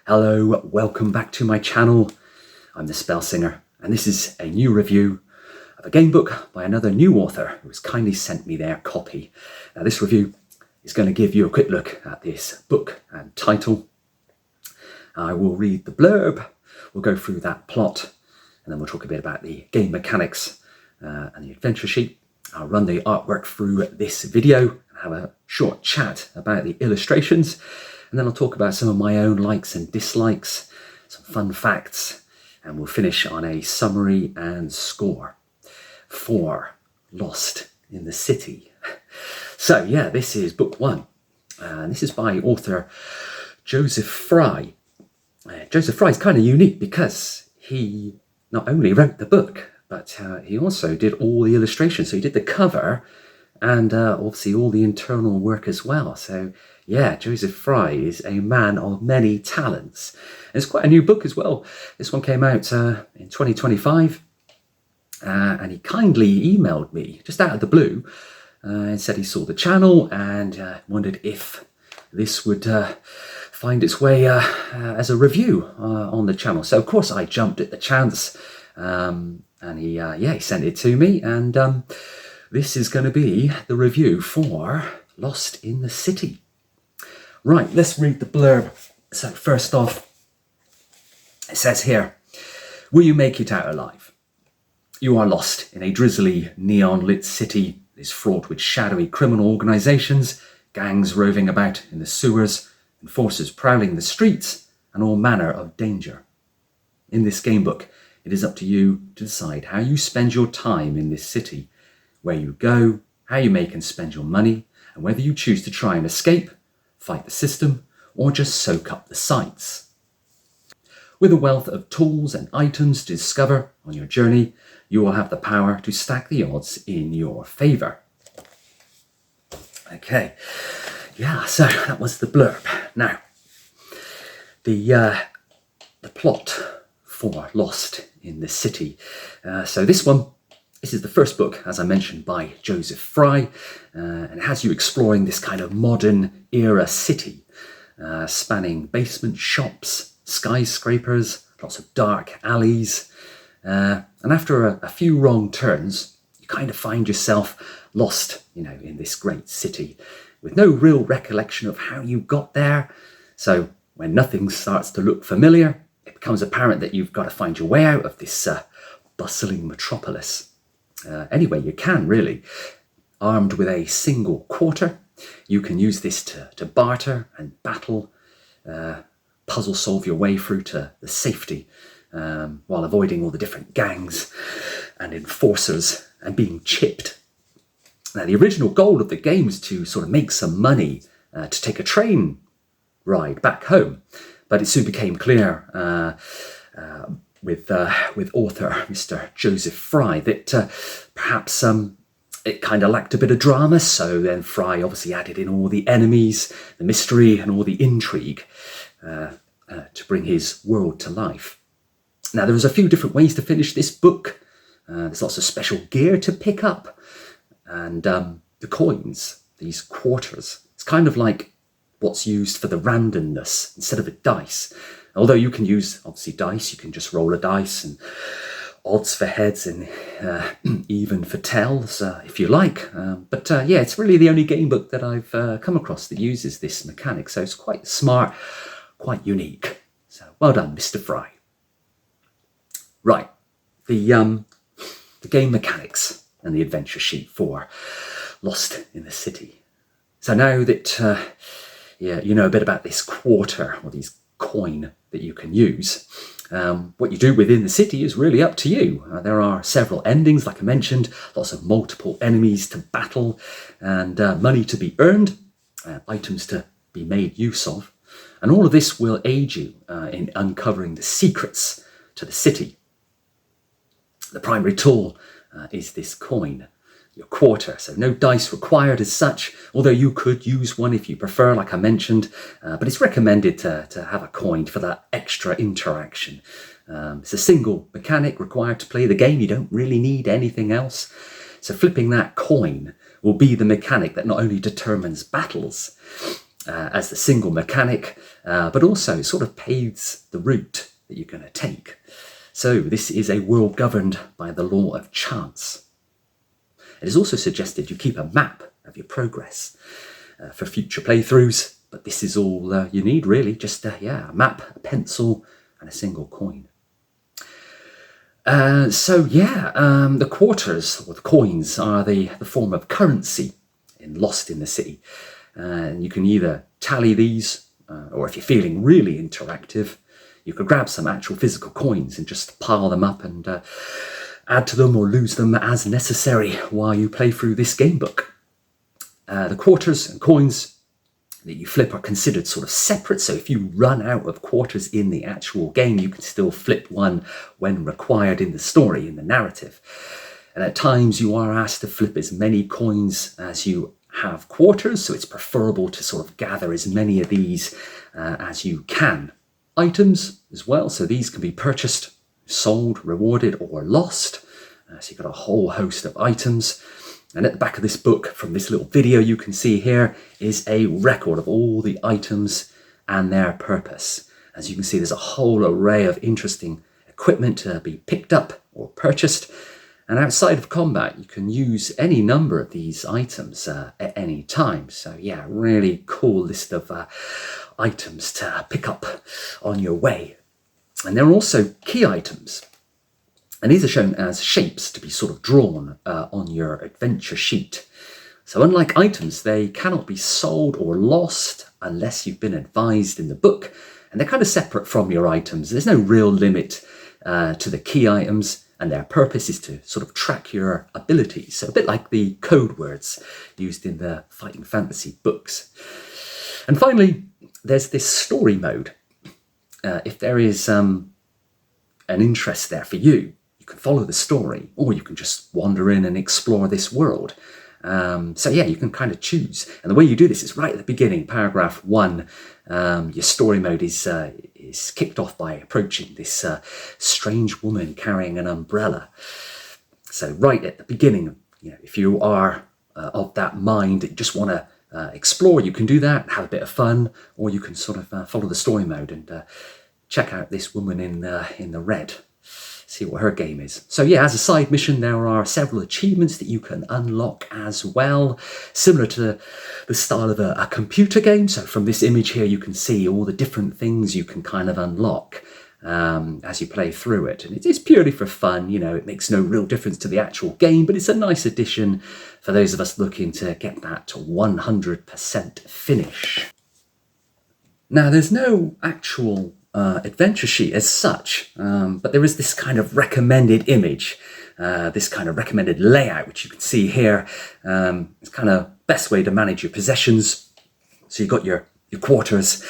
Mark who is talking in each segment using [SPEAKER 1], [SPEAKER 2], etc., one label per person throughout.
[SPEAKER 1] Hello, welcome back to my channel. I'm the Spell Singer, and this is a new review of a game book by another new author who has kindly sent me their copy. Now, this review is going to give you a quick look at this book and title. I will read the blurb, we'll go through that plot, and then we'll talk a bit about the game mechanics and the adventure sheet. I'll run the artwork through this video and have a short chat about the illustrations. And then I'll talk about some of my own likes and dislikes, some fun facts, and we'll finish on a summary and score for Lost in the City. So yeah, this is book one. And this is by author Joseph Fry. Joseph Fry is kind of unique because he not only wrote the book, but he also did all the illustrations. So he did the cover and obviously all the internal work as well. So yeah, Joseph Fry is a man of many talents. It's quite a new book as well. This one came out in 2025, and he kindly emailed me just out of the blue and said he saw the channel and wondered if this would find its way as a review on the channel. So of course I jumped at the chance, and he sent it to me, and this is going to be the review for Lost in the City. Right, let's read the blurb. So first off, it says here, will you make it out alive? You are lost in a drizzly, neon-lit city that is fraught with shadowy criminal organisations, gangs roving about in the sewers, enforcers prowling the streets, and all manner of danger. In this gamebook, it is up to you to decide how you spend your time in this city, where you go, how you make and spend your money, and whether you choose to try and escape, fight the system, or just soak up the sights. With a wealth of tools and items to discover on your journey, you will have the power to stack the odds in your favour. Okay, yeah, so that was the blurb. Now, the plot for Lost in the City. So this is the first book, as I mentioned, by Joseph Fry, and it has you exploring this kind of modern era city, spanning basement shops, skyscrapers, lots of dark alleys, and after a few wrong turns, you kind of find yourself lost, in this great city, with no real recollection of how you got there. So when nothing starts to look familiar, it becomes apparent that you've got to find your way out of this bustling metropolis. Any way you can, really. Armed with a single quarter, you can use this to barter and battle, puzzle solve your way through to the safety, while avoiding all the different gangs and enforcers and being chipped. Now, the original goal of the game was to sort of make some money to take a train ride back home, but it soon became clear with author Mr. Joseph Fry that perhaps it kind of lacked a bit of drama, so then Fry obviously added in all the enemies, the mystery and all the intrigue to bring his world to life. Now, there was a few different ways to finish this book. There's lots of special gear to pick up, and the coins, these quarters, it's kind of like what's used for the randomness instead of a dice. Although you can use, obviously, dice, you can just roll a dice, and odds for heads and even for tails, if you like. But it's really the only game book that I've come across that uses this mechanic. So it's quite smart, quite unique. So well done, Mr. Fry. Right, the game mechanics and the adventure sheet for Lost in the City. So now that you know a bit about this quarter, or these coin that you can use, what you do within the city is really up to you. There are several endings, like I mentioned, lots of multiple enemies to battle, and money to be earned, items to be made use of, and all of this will aid you in uncovering the secrets to the city. The primary tool is this coin, your quarter, so no dice required as such, although you could use one if you prefer, like I mentioned, but it's recommended to have a coin for that extra interaction. It's a single mechanic required to play the game. You don't really need anything else. So flipping that coin will be the mechanic that not only determines battles, as the single mechanic, but also sort of paves the route that you're going to take. So this is a world governed by the law of chance. It is also suggested you keep a map of your progress for future playthroughs, but this is all you need really, just a map, a pencil and a single coin. The quarters or the coins are the form of currency Lost in the City. And you can either tally these, or if you're feeling really interactive, you could grab some actual physical coins and just pile them up and add to them or lose them as necessary while you play through this game book. The quarters and coins that you flip are considered sort of separate, so if you run out of quarters in the actual game, you can still flip one when required in the story, in the narrative. And at times you are asked to flip as many coins as you have quarters, so it's preferable to sort of gather as many of these as you can. Items as well, so these can be purchased, sold, rewarded, or lost. So you've got a whole host of items. And at the back of this book, from this little video you can see here, is a record of all the items and their purpose. As you can see, there's a whole array of interesting equipment to be picked up or purchased. And outside of combat, you can use any number of these items at any time. So yeah, really cool list of items to pick up on your way. And there are also key items. And these are shown as shapes to be sort of drawn on your adventure sheet. So unlike items, they cannot be sold or lost unless you've been advised in the book. And they're kind of separate from your items. There's no real limit to the key items, and their purpose is to sort of track your abilities. So a bit like the code words used in the fighting fantasy books. And finally, there's this story mode. If there is an interest there for you, you can follow the story, or you can just wander in and explore this world. So yeah, you can kind of choose. And the way you do this is right at the beginning, paragraph 1. Your story mode is kicked off by approaching this strange woman carrying an umbrella. So right at the beginning, if you are of that mind, you just want to explore, you can do that, have a bit of fun, or you can sort of follow the story mode and check out this woman in the red. See what her game is. So yeah, as a side mission, there are several achievements that you can unlock as well, similar to the style of a computer game. So from this image here, you can see all the different things you can kind of unlock as you play through it. And it's purely for fun, it makes no real difference to the actual game, but it's a nice addition for those of us looking to get that 100% finish. Now, there's no actual adventure sheet as such, but there is this kind of recommended image, this kind of recommended layout, which you can see here. It's kind of best way to manage your possessions. So you've got your quarters,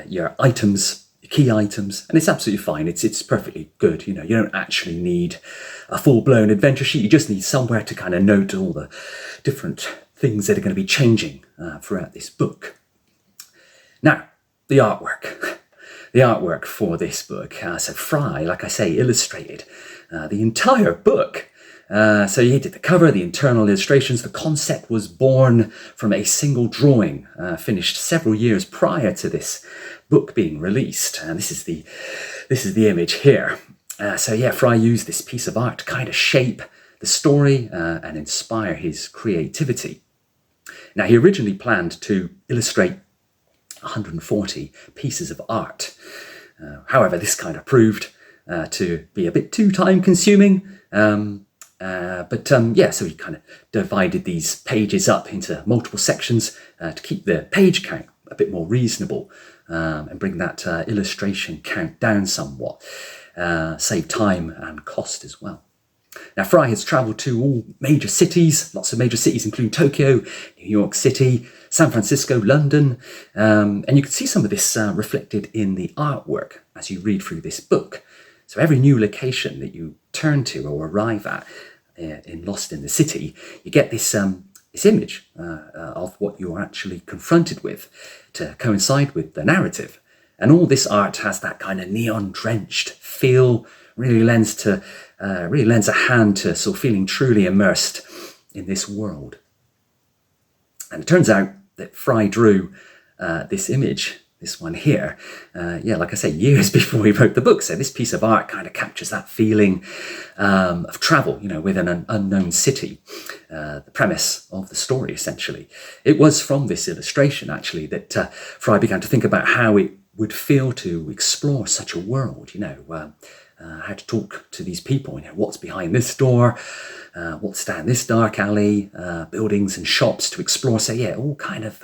[SPEAKER 1] your items, your key items, and it's absolutely fine. It's perfectly good. You don't actually need a full-blown adventure sheet. You just need somewhere to kind of note all the different things that are going to be changing throughout this book. Now, the artwork. The artwork for this book. So Fry, like I say, illustrated the entire book. So he did the cover, the internal illustrations. The concept was born from a single drawing finished several years prior to this book being released. And this is the image here. So yeah, Fry used this piece of art to kind of shape the story and inspire his creativity. Now, he originally planned to illustrate 140 pieces of art. However, this kind of proved to be a bit too time consuming. So he kind of divided these pages up into multiple sections to keep the page count a bit more reasonable and bring that illustration count down somewhat, save time and cost as well. Now, Fry has travelled to all major cities, lots of major cities, including Tokyo, New York City, San Francisco, London, and you can see some of this reflected in the artwork as you read through this book. So every new location that you turn to or arrive at in Lost in the City, you get this image of what you're actually confronted with to coincide with the narrative. And all this art has that kind of neon-drenched feel, really lends a hand to sort of feeling truly immersed in this world. And it turns out that Fry drew this image, this one here, like I say, years before he wrote the book. So this piece of art kind of captures that feeling of travel, with an unknown city. The premise of the story, essentially. It was from this illustration, actually, that Fry began to think about how it would feel to explore such a world, how to talk to these people, what's behind this door, what's down this dark alley, buildings and shops to explore. So yeah, all kind of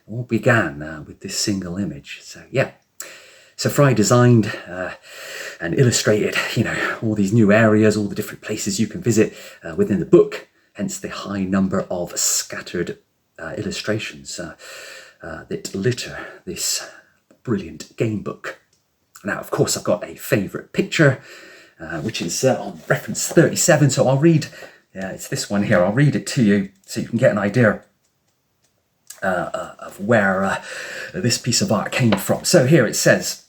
[SPEAKER 1] all began with this single image. So Fry designed and illustrated, all these new areas, all the different places you can visit within the book, hence the high number of scattered illustrations that litter this brilliant game book. Now, of course, I've got a favourite picture, which is on reference 37, so I'll read, it's this one here, I'll read it to you so you can get an idea of where this piece of art came from. So here it says,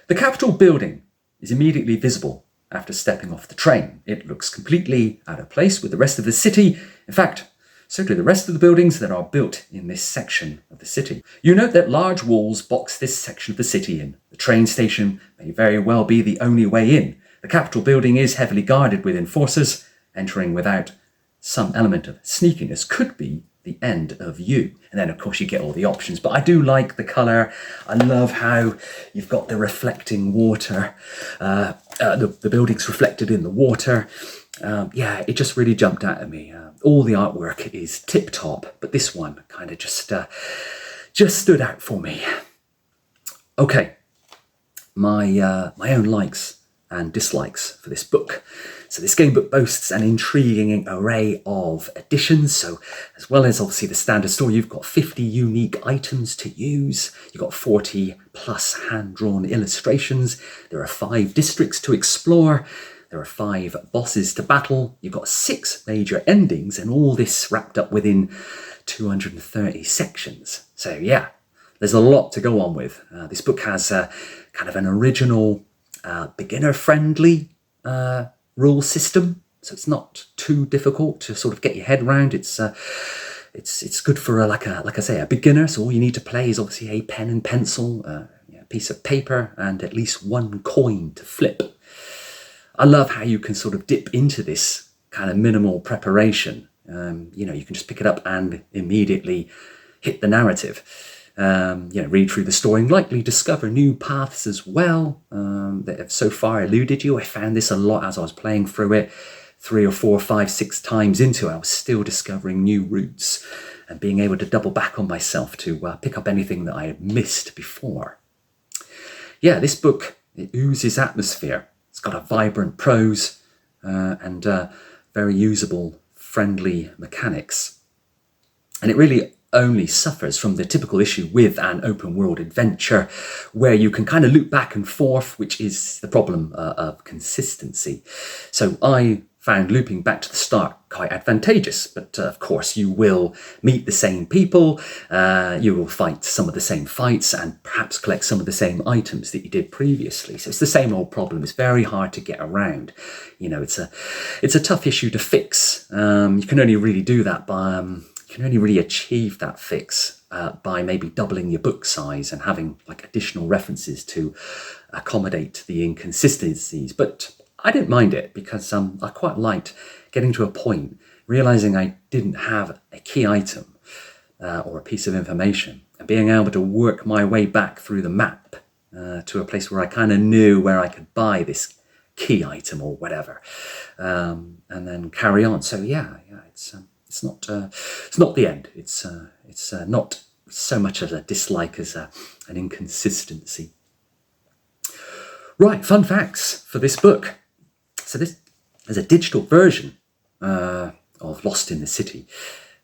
[SPEAKER 1] the Capitol building is immediately visible after stepping off the train. It looks completely out of place with the rest of the city. In fact, so do the rest of the buildings that are built in this section of the city. You note that large walls box this section of the city in. The train station may very well be the only way in. The Capitol building is heavily guarded with enforcers. Entering without some element of sneakiness could be the end of you. And then, of course, you get all the options. But I do like the colour. I love how you've got the reflecting water. The building's reflected in the water. It just really jumped out at me. All the artwork is tip-top, but this one kind of just stood out for me. Okay, my own likes and dislikes for this book. So this game book boasts an intriguing array of additions. So as well as obviously the standard story, you've got 50 unique items to use. You've got 40 plus hand-drawn illustrations. There are 5 districts to explore. There are 5 bosses to battle. You've got 6 major endings, and all this wrapped up within 230 sections. So yeah, there's a lot to go on with. This book has kind of an original, beginner-friendly rule system, so it's not too difficult to sort of get your head around. It's good for like I say, a beginner. So all you need to play is obviously a pen and pencil, a piece of paper, and at least 1 coin to flip. I love how you can sort of dip into this kind of minimal preparation. You can just pick it up and immediately hit the narrative. Read through the story and likely discover new paths as well that have so far eluded you. I found this a lot as I was playing through it. 3 or 4 or 5, 6 times into it, I was still discovering new routes and being able to double back on myself to pick up anything that I had missed before. Yeah, this book, it oozes atmosphere. It's got a vibrant prose and very usable, friendly mechanics. And it really only suffers from the typical issue with an open world adventure where you can kind of loop back and forth, which is the problem of consistency. So I found looping back to the start quite advantageous, but of course you will meet the same people, you will fight some of the same fights and perhaps collect some of the same items that you did previously. So it's the same old problem. It's very hard to get around. It's a tough issue to fix. You can only really do that by you can only really achieve that fix by maybe doubling your book size and having like additional references to accommodate the inconsistencies. But I didn't mind it because I quite liked getting to a point, realizing I didn't have a key item or a piece of information, and being able to work my way back through the map to a place where I kind of knew where I could buy this key item or whatever, and then carry on. So yeah, it's not the end. It's not so much as a dislike as an inconsistency. Right, fun facts for this book. So there's a digital version of Lost in the City.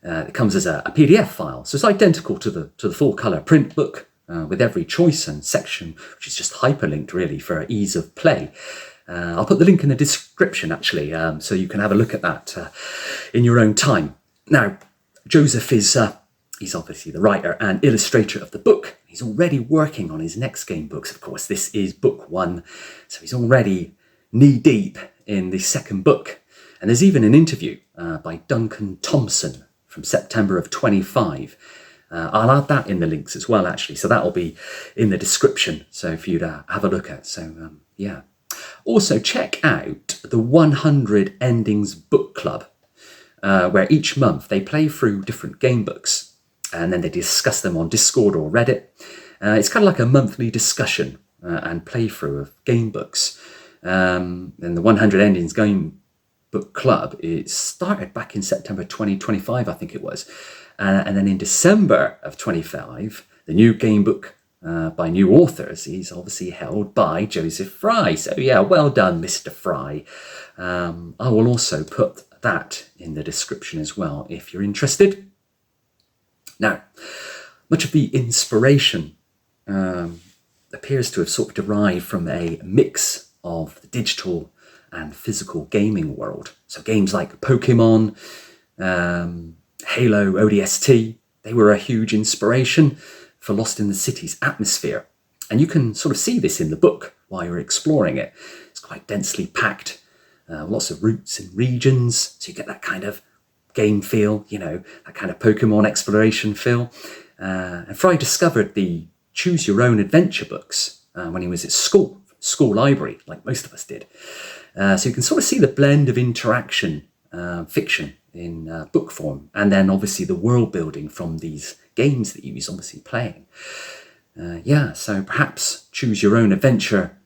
[SPEAKER 1] It comes as a PDF file, so it's identical to the full colour print book with every choice and section, which is just hyperlinked really for ease of play. I'll put the link in the description actually, so you can have a look at that in your own time. Now, Joseph is he's obviously the writer and illustrator of the book. He's already working on his next game books. Of course, this is book 1, so he's already knee-deep in the second book. And there's even an interview by Duncan Thompson from September of 25, I'll add that in the links as well, actually. So that'll be in the description, so for you to have a look at. So, yeah. Also, check out the 100 Endings Book Club, where each month they play through different game books and then they discuss them on Discord or Reddit. It's kind of like a monthly discussion and playthrough of game books. And the 100 Endings Game Book Club, it started back in September 2025, I think it was. And then in December of 25, the new game book by new authors is obviously held by Joseph Fry. So yeah, well done, Mr. Fry. I will also put that in the description as well if you're interested. Now, much of the inspiration appears to have sort of derived from a mix of the digital and physical gaming world. So games like Pokemon, Halo, ODST, they were a huge inspiration for Lost in the City's atmosphere. And you can sort of see this in the book while you're exploring it. It's quite densely packed, lots of routes and regions, so you get that kind of game feel, you know, that kind of Pokemon exploration feel. And Fry discovered the Choose Your Own Adventure books when he was at school library, like most of us did. So you can sort of see the blend of interaction, fiction in book form, and then obviously the world building from these games that he was obviously playing. Yeah, so perhaps Choose Your Own Adventure,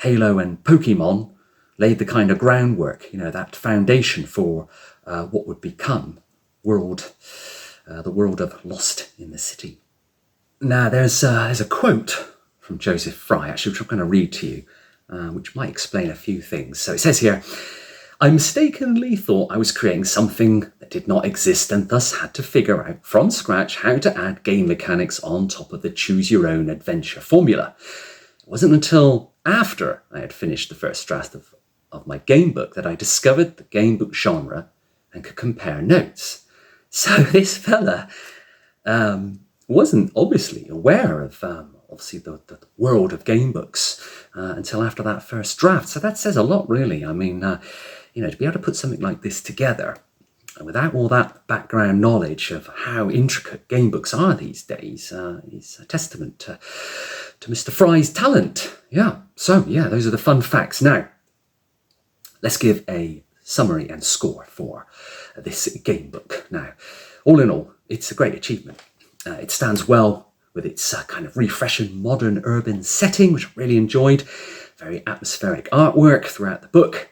[SPEAKER 1] Halo and Pokemon laid the kind of groundwork, you know, that foundation for what would become the world of Lost in the City. Now, there's a quote from Joseph Fry, actually, which I'm going to read to you, which might explain a few things. So it says here, "I mistakenly thought I was creating something that did not exist and thus had to figure out from scratch how to add game mechanics on top of the Choose Your Own Adventure formula. It wasn't until after I had finished the first draft of my game book that I discovered the game book genre and could compare notes." So this fella wasn't obviously aware of obviously the world of game books until after that first draft. So that says a lot, really. I mean, you know, to be able to put something like this together without all that background knowledge of how intricate game books are these days is a testament to Mr. Fry's talent. Yeah, so yeah, those are the fun facts. Now, let's give a summary and score for this game book. Now, all in all, it's a great achievement. It stands well with its kind of refreshing modern urban setting, which I really enjoyed. Very atmospheric artwork throughout the book,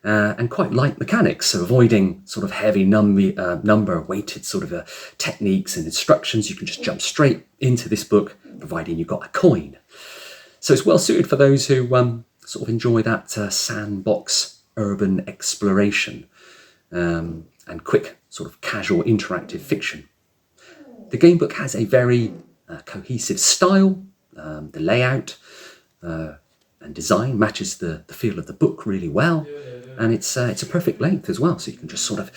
[SPEAKER 1] and quite light mechanics, so avoiding sort of heavy number-weighted sort of techniques and instructions. You can just jump straight into this book, providing you've got a coin. So it's well suited for those who sort of enjoy that sandbox urban exploration and quick sort of casual interactive fiction. The game book has a very cohesive style. The layout and design matches the feel of the book really well, and it's a perfect length as well, so you can just sort of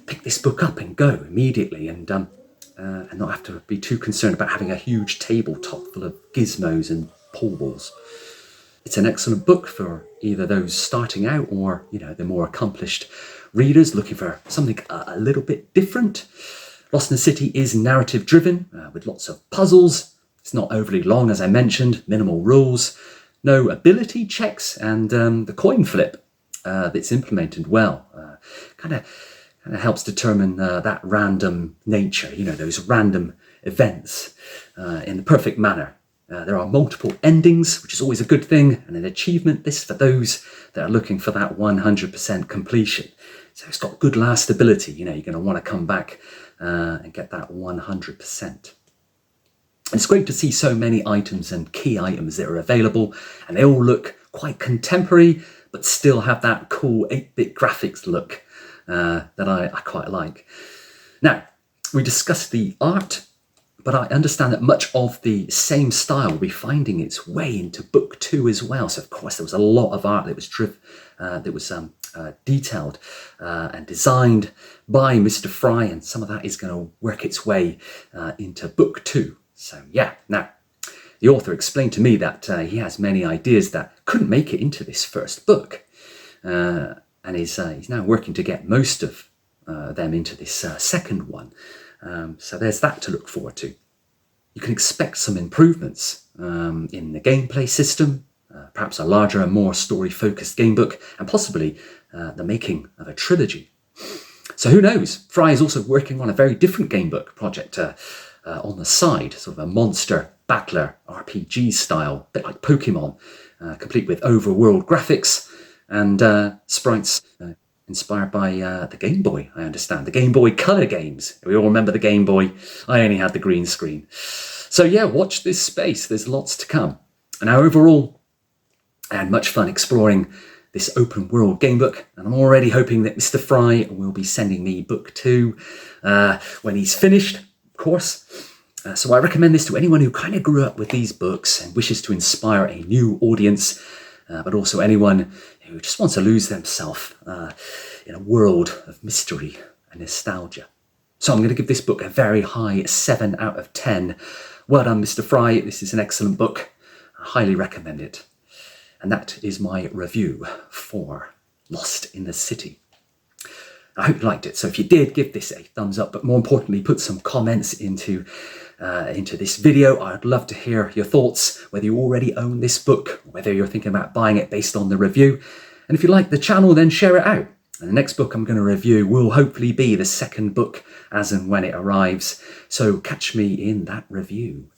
[SPEAKER 1] pick this book up and go immediately and not have to be too concerned about having a huge tabletop full of gizmos and pool balls. It's an excellent book for either those starting out or, you know, the more accomplished readers looking for something a little bit different. Lost in the City is narrative driven with lots of puzzles. It's not overly long, as I mentioned, minimal rules, no ability checks, and the coin flip that's implemented well kind of helps determine that random nature, you know, those random events in the perfect manner. There are multiple endings, which is always a good thing, and an achievement list for those that are looking for that 100% completion. So it's got good lastability, you know, you're going to want to come back and get that 100%. And it's great to see so many items and key items that are available, and they all look quite contemporary, but still have that cool 8-bit graphics look that I quite like. Now, we discussed the art, but I understand that much of the same style will be finding its way into book 2 as well. So, of course, there was a lot of art that was detailed and designed by Mr. Fry, and some of that is going to work its way into book 2. So, yeah. Now, the author explained to me that he has many ideas that couldn't make it into this first book, and he's now working to get most of them into this second one. So there's that to look forward to. you can expect some improvements in the gameplay system, perhaps a larger and more story-focused gamebook, and possibly the making of a trilogy. So who knows? Fry is also working on a very different gamebook project on the side, sort of a monster battler RPG style, a bit like Pokemon, complete with overworld graphics and sprites inspired by the Game Boy, I understand. The Game Boy Color games. We all remember the Game Boy. I only had the green screen. So yeah, watch this space. There's lots to come. And now overall, I had much fun exploring this open world gamebook, and I'm already hoping that Mr. Fry will be sending me book 2 when he's finished, of course. So I recommend this to anyone who kind of grew up with these books and wishes to inspire a new audience, but also anyone who just wants to lose themselves in a world of mystery and nostalgia. So I'm going to give this book a very high 7 out of 10. Well done, Mr. Fry. This is an excellent book. I highly recommend it. And that is my review for Lost in the City. I hope you liked it. So if you did, give this a thumbs up, but more importantly, put some comments into this video. I'd love to hear your thoughts, whether you already own this book, whether you're thinking about buying it based on the review. And if you like the channel, then share it out. And the next book I'm going to review will hopefully be the second book as and when it arrives. So catch me in that review.